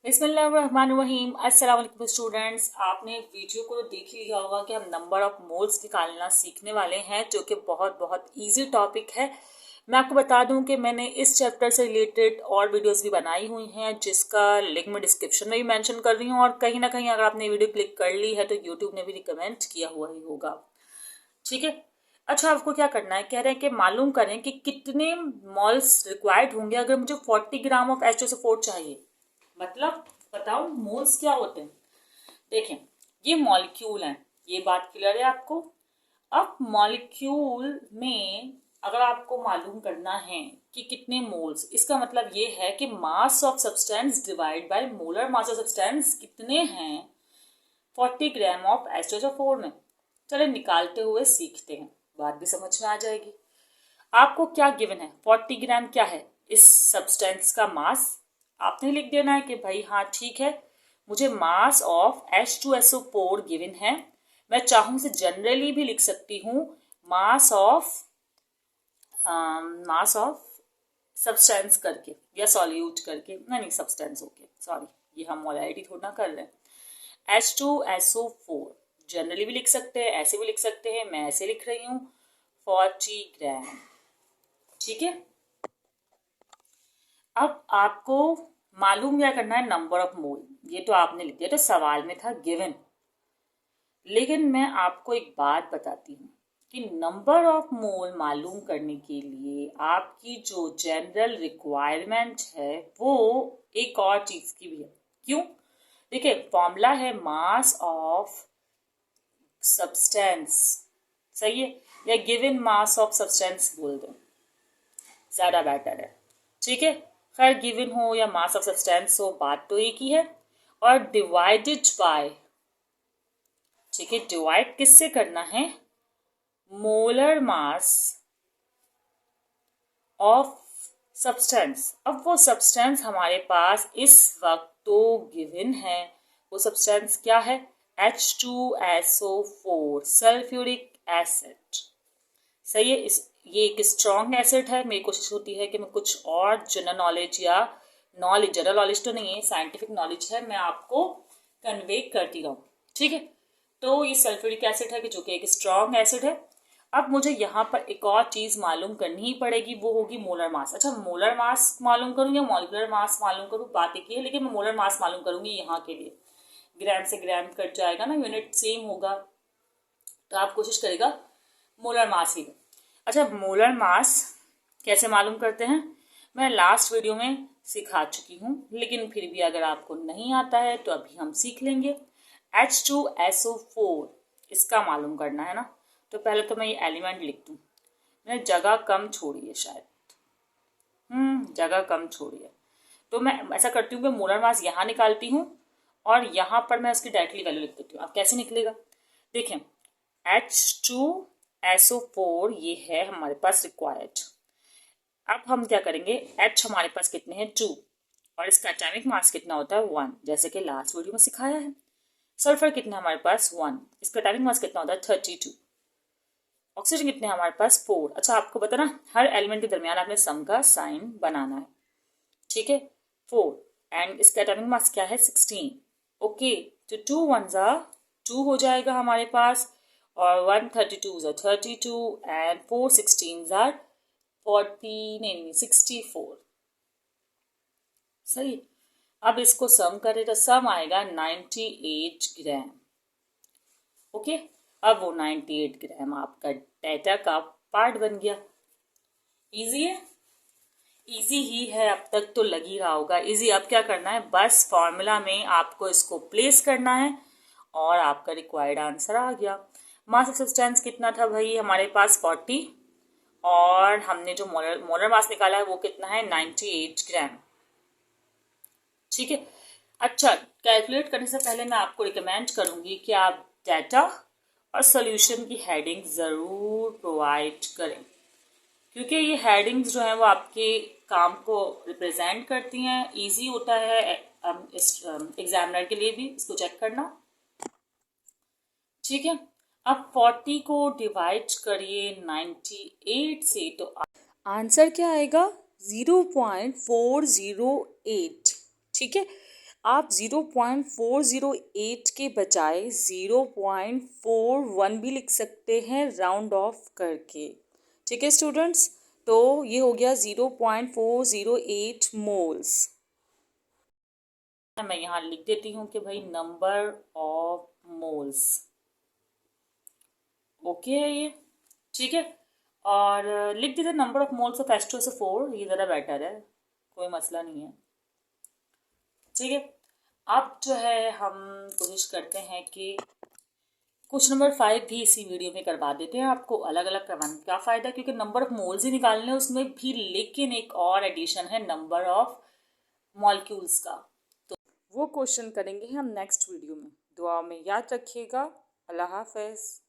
बिस्मिल्लाहिर्रहमानिर्रहीम। अस्सलाम वालेकुम स्टूडेंट्स, आपने वीडियो को देख लिया होगा कि हम नंबर ऑफ मोल्स निकालना सीखने वाले हैं, जो कि बहुत बहुत इजी टॉपिक है। मैं आपको बता दूं कि मैंने इस चैप्टर से रिलेटेड और वीडियोस भी बनाई हुई हैं, जिसका लिंक मैं डिस्क्रिप्शन में भी मेंशन कर रही हूँ, और कहीं ना कहीं अगर आपने वीडियो क्लिक कर ली है तो यूट्यूब ने भी रिकमेंड किया हुआ ही होगा। ठीक है। अच्छा, आपको क्या करना है, कह रहे हैं कि मालूम करें कि कितने मोल्स रिक्वायर्ड होंगे अगर मुझे 40 ग्राम ऑफ H2SO4 चाहिए। मतलब बताओ मोल्स क्या होते हैं। देखें, ये मॉलिक्यूल हैं, ये बात क्लियर है आपको। अब मॉलिक्यूल में अगर आपको मालूम करना है कि कितने मोल्स, इसका मतलब ये है कि mass of substance divide by molar mass of substance कितने हैं 40 ग्राम ऑफ H2SO4 में। चले निकालते हुए सीखते हैं, बात भी समझ में आ जाएगी। आपको क्या गिवन है, 40 ग्राम क्या है इस सब्सटेंस का मास। आपने लिख देना है कि भाई हाँ ठीक है, मुझे मास ऑफ H2SO4 गिवन है। मैं चाहूँ से जनरली भी लिख सकती हूँ मास ऑफ सब्सटेंस करके या सॉल्यूट करके, नहीं सब्सटेंस होके, सॉरी ये हम मोलैरिटी थोड़ा ना कर रहे हैं। H2SO4 जनरली भी लिख सकते हैं, ऐसे भी लिख सकते हैं, मैं ऐसे लिख रही हूँ 40 ग्राम। ठीक है। अब आपको मालूम क्या करना है, नंबर ऑफ मोल। ये तो आपने लिख दिया, तो सवाल में था गिवन। लेकिन मैं आपको एक बात बताती हूँ कि नंबर ऑफ मोल मालूम करने के लिए आपकी जो जनरल रिक्वायरमेंट है वो एक और चीज की भी है। क्यों? देखिए, फॉर्मूला है मास ऑफ सब्सटेंस, सही है, या गिवन मास ऑफ सब्सटेंस बोल दें, ज्यादा बेटर है। ठीक है। खैर गिवन हो या मास ऑफ सब्सटेंस हो, बात तो एक ही है। और डिवाइडेड बाय, ठीक है, डिवाइड किससे करना है, मोलर मास ऑफ सब्सटेंस। अब वो सब्सटेंस हमारे पास इस वक्त तो गिवन है, वो सब्सटेंस क्या है, H2SO4 सल्फ्यूरिक एसिड। सही है। ये एक स्ट्रॉन्ग एसिड है। मेरी कोशिश होती है कि मैं कुछ और जनरल नॉलेज या नॉलेज, जनरल नॉलेज तो नहीं है, साइंटिफिक नॉलेज है, मैं आपको कन्वे करती रहूँ। ठीक है। तो ये सल्फ्यूरिक एसिड है कि जो कि एक स्ट्रॉन्ग एसिड है। अब मुझे यहाँ पर एक और चीज मालूम करनी ही पड़ेगी, वो होगी मोलर मास। अच्छा, मोलर मास मालूम करूँ या मॉलिक्यूलर मास मालूम करूँ, बात एक ही है, लेकिन मैं मोलर मास मालूम करूंगी यहाँ के लिए। ग्राम से ग्राम कट जाएगा ना, यूनिट सेम होगा, तो आप कोशिश करेगा मोलर मास ही। अच्छा, मोलर मास कैसे मालूम करते हैं, मैं लास्ट वीडियो में सिखा चुकी हूँ, लेकिन फिर भी अगर आपको नहीं आता है तो अभी हम सीख लेंगे। H2SO4 इसका मालूम करना है ना, तो पहले तो मैं ये एलिमेंट लिख दूँ। मैंने जगह कम छोड़ी है शायद, जगह कम छोड़ी है, तो मैं ऐसा करती हूँ कि मोलर मास यहाँ निकालती हूँ और यहाँ पर मैं उसकी डायरेक्टली वैल्यू लिख देती हूँ। अब कैसे निकलेगा, देखें, H2SO4 ये है हमारे पास रिक्वायर्ड। अब हम क्या करेंगे, H हमारे पास कितने हैं 2, और इसका एटॉमिक मास कितना होता है 1, जैसे कि लास्ट वीडियो में सिखाया है। सल्फर कितना हमारे पास 1, इसका एटॉमिक मास कितना होता है 32। ऑक्सीजन कितने हमारे पास 4। अच्छा, आपको बताना हर एलिमेंट के दरमियान आपने सम का साइन बनाना है। ठीक है, 4, एंड इसका एटॉमिक मास क्या है 16। ओके, तो 2 1s are 2 हो जाएगा हमारे पास, और 1 32s are 32, and 4 16s are 40, नहीं 64। सही। अब इसको सम करें तो सम आएगा 98 ग्राम। ओके, अब वो 98 ग्राम आपका डेटा का पार्ट बन गया। इजी है, इजी ही है, अब तक तो लग ही रहा होगा इजी। अब क्या करना है, बस फॉर्मूला में आपको इसको प्लेस करना है और आपका रिक्वायर्ड आंसर आ गया। मास ऑफ सब्सटेंस कितना था भाई हमारे पास 40, और हमने जो मोलर मास निकाला है वो कितना है 98 ग्राम। ठीक है। अच्छा, कैलकुलेट करने से पहले मैं आपको रिकमेंड करूंगी कि आप डाटा और सॉल्यूशन की हेडिंग जरूर प्रोवाइड करें, क्योंकि ये हेडिंग्स जो हैं वो आपके काम को रिप्रेजेंट करती हैं। इजी होता है एग्जामिनर के लिए भी इसको चेक करना। ठीक है। अब 40 को डिवाइड करिए 98 से, तो आंसर क्या आएगा 0.408। ठीक है। आप 0.408 के बजाय 0.41 भी लिख सकते हैं राउंड ऑफ करके। ठीक है स्टूडेंट्स, तो ये हो गया 0.408 मोल्स। मैं यहाँ लिख देती हूँ कि भाई नंबर ऑफ मोल्स। ओके है ये, ठीक है। और लिख देते number of moles of H2SO4, ये ज़रा बेटर है, कोई मसला नहीं है। ठीक है, अब जो है हम कोशिश करते हैं कि क्वेश्चन नंबर 5 भी इसी वीडियो में करवा देते हैं आपको। अलग अलग करवाने का क्या फ़ायदा, क्योंकि नंबर ऑफ मोल्स ही निकालने उसमें भी, लेकिन एक और एडिशन है नंबर ऑफ मॉलिक्यूल्स का, तो वो क्वेश्चन करेंगे हम नेक्स्ट वीडियो में। दुआ में याद रखिएगा। अल्लाह हाफ़िज़।